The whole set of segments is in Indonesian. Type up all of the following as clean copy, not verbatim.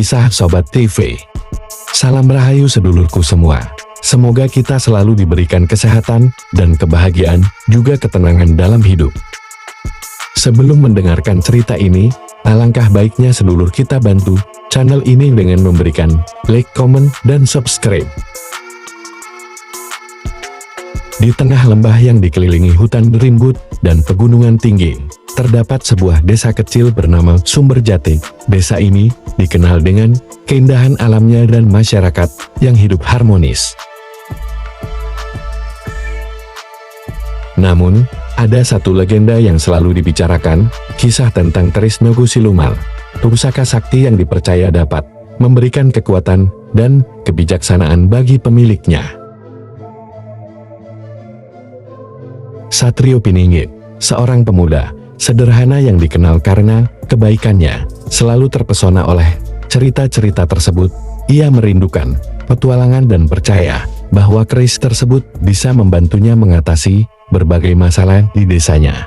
Kisah Sobat TV. Salam rahayu sedulurku semua. Semoga kita selalu diberikan kesehatan dan kebahagiaan, juga ketenangan dalam hidup. Sebelum mendengarkan cerita ini, alangkah baiknya sedulur kita bantu channel ini dengan memberikan like, komen, dan subscribe. Di tengah lembah yang dikelilingi hutan rimbun dan pegunungan tinggi, terdapat sebuah desa kecil bernama Sumberjati. Desa ini dikenal dengan keindahan alamnya dan masyarakat yang hidup harmonis. Namun, ada satu legenda yang selalu dibicarakan, kisah tentang keris Nogo Siluman, pusaka sakti yang dipercaya dapat memberikan kekuatan dan kebijaksanaan bagi pemiliknya. Satrio Piningit, seorang pemuda sederhana yang dikenal karena kebaikannya, selalu terpesona oleh cerita-cerita tersebut. Ia merindukan petualangan dan percaya bahwa keris tersebut bisa membantunya mengatasi berbagai masalah di desanya.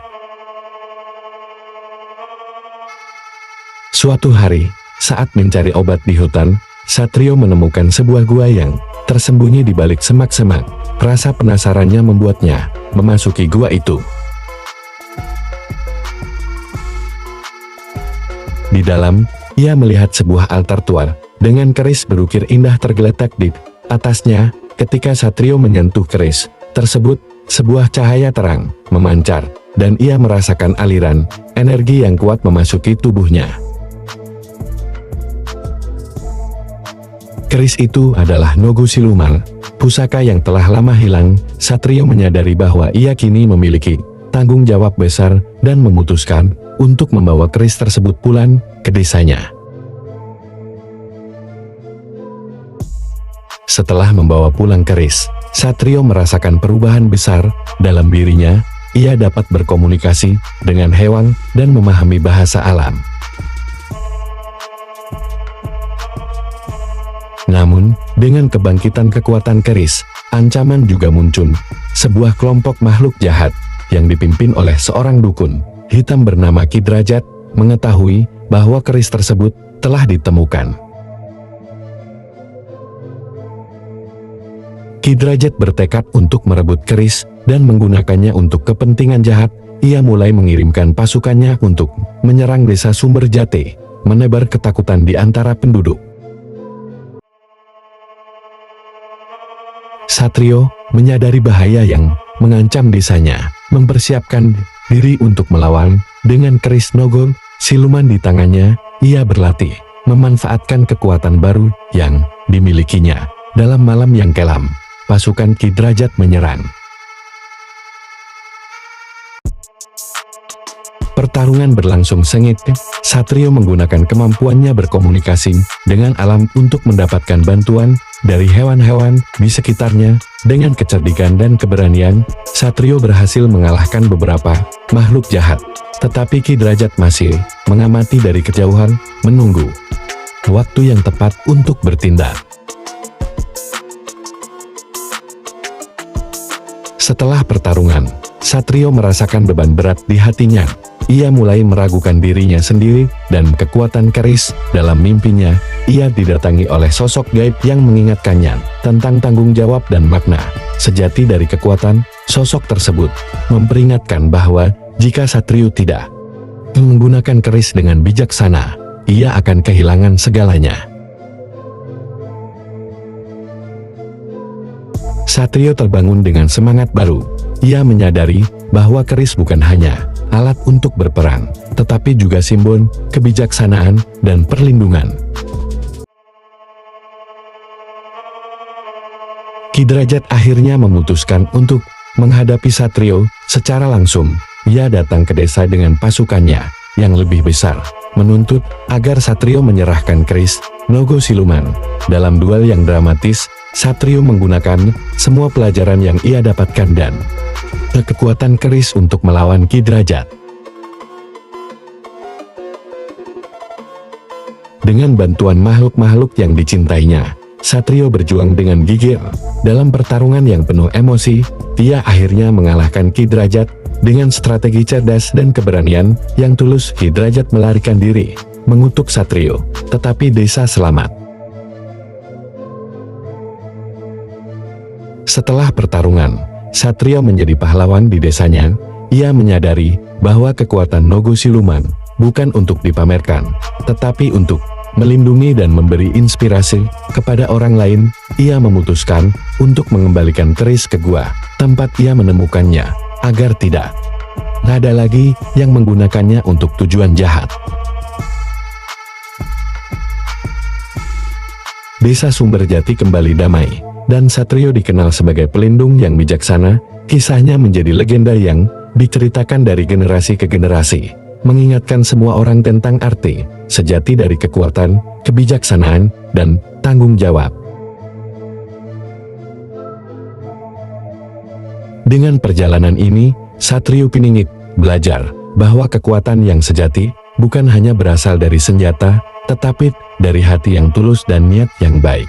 Suatu hari, saat mencari obat di hutan, Satrio menemukan sebuah gua yang tersembunyi di balik semak-semak. Rasa penasarannya membuatnya memasuki gua itu. Di dalam, ia melihat sebuah altar tua dengan keris berukir indah tergeletak di atasnya. Ketika Satrio menyentuh keris tersebut, sebuah cahaya terang memancar, dan ia merasakan aliran energi yang kuat memasuki tubuhnya. Keris itu adalah Nogo Siluman, pusaka yang telah lama hilang. Satrio menyadari bahwa ia kini memiliki tanggung jawab besar dan memutuskan untuk membawa keris tersebut pulang ke desanya. Setelah membawa pulang keris, Satrio merasakan perubahan besar dalam dirinya. Ia dapat berkomunikasi dengan hewan dan memahami bahasa alam. Namun, dengan kebangkitan kekuatan keris, ancaman juga muncul. Sebuah kelompok makhluk jahat yang dipimpin oleh seorang dukun hitam bernama Ki Drajat mengetahui bahwa keris tersebut telah ditemukan. Ki Drajat bertekad untuk merebut keris dan menggunakannya untuk kepentingan jahat. Ia mulai mengirimkan pasukannya untuk menyerang desa Sumberjati, menebar ketakutan di antara penduduk. Satrio menyadari bahaya yang mengancam desanya, mempersiapkan diri untuk melawan. Dengan keris Nogo Siluman di tangannya, ia berlatih memanfaatkan kekuatan baru yang dimilikinya. Dalam malam yang kelam, pasukan Ki Drajat menyerang. Pertarungan berlangsung sengit. Satrio menggunakan kemampuannya berkomunikasi dengan alam untuk mendapatkan bantuan dari hewan-hewan di sekitarnya. Dengan kecerdikan dan keberanian, Satrio berhasil mengalahkan beberapa makhluk jahat. Tetapi Ki Drajat masih mengamati dari kejauhan, menunggu waktu yang tepat untuk bertindak. Setelah pertarungan, Satrio merasakan beban berat di hatinya. Ia mulai meragukan dirinya sendiri dan kekuatan keris. Dalam mimpinya, ia didatangi oleh sosok gaib yang mengingatkannya tentang tanggung jawab dan makna sejati dari kekuatan. Sosok tersebut memperingatkan bahwa jika Satrio tidak menggunakan keris dengan bijaksana, ia akan kehilangan segalanya. Satrio terbangun dengan semangat baru. Ia menyadari bahwa keris bukan hanya alat untuk berperang, tetapi juga simbol kebijaksanaan dan perlindungan. Ki Drajat akhirnya memutuskan untuk menghadapi Satrio secara langsung. Ia datang ke desa dengan pasukannya yang lebih besar, menuntut agar Satrio menyerahkan keris Nogo Siluman. Dalam duel yang dramatis, Satrio menggunakan semua pelajaran yang ia dapatkan dan kekuatan keris untuk melawan Ki Drajat. Dengan bantuan makhluk-makhluk yang dicintainya, Satrio berjuang dengan gigih. Dalam pertarungan yang penuh emosi, dia akhirnya mengalahkan Ki Drajat. Dengan strategi cerdas dan keberanian yang tulus, Ki Drajat melarikan diri mengutuk Satrio, tetapi desa selamat. Setelah pertarungan, Satrio menjadi pahlawan di desanya. Ia menyadari bahwa kekuatan Nogo Siluman bukan untuk dipamerkan, tetapi untuk melindungi dan memberi inspirasi kepada orang lain. Ia memutuskan untuk mengembalikan keris ke gua tempat ia menemukannya, agar tidak ada lagi yang menggunakannya untuk tujuan jahat. Desa Sumberjati kembali damai, dan Satrio dikenal sebagai pelindung yang bijaksana. Kisahnya menjadi legenda yang diceritakan dari generasi ke generasi, mengingatkan semua orang tentang arti sejati dari kekuatan, kebijaksanaan, dan tanggung jawab. Dengan perjalanan ini, Satrio Piningit belajar bahwa kekuatan yang sejati bukan hanya berasal dari senjata, tetapi dari hati yang tulus dan niat yang baik.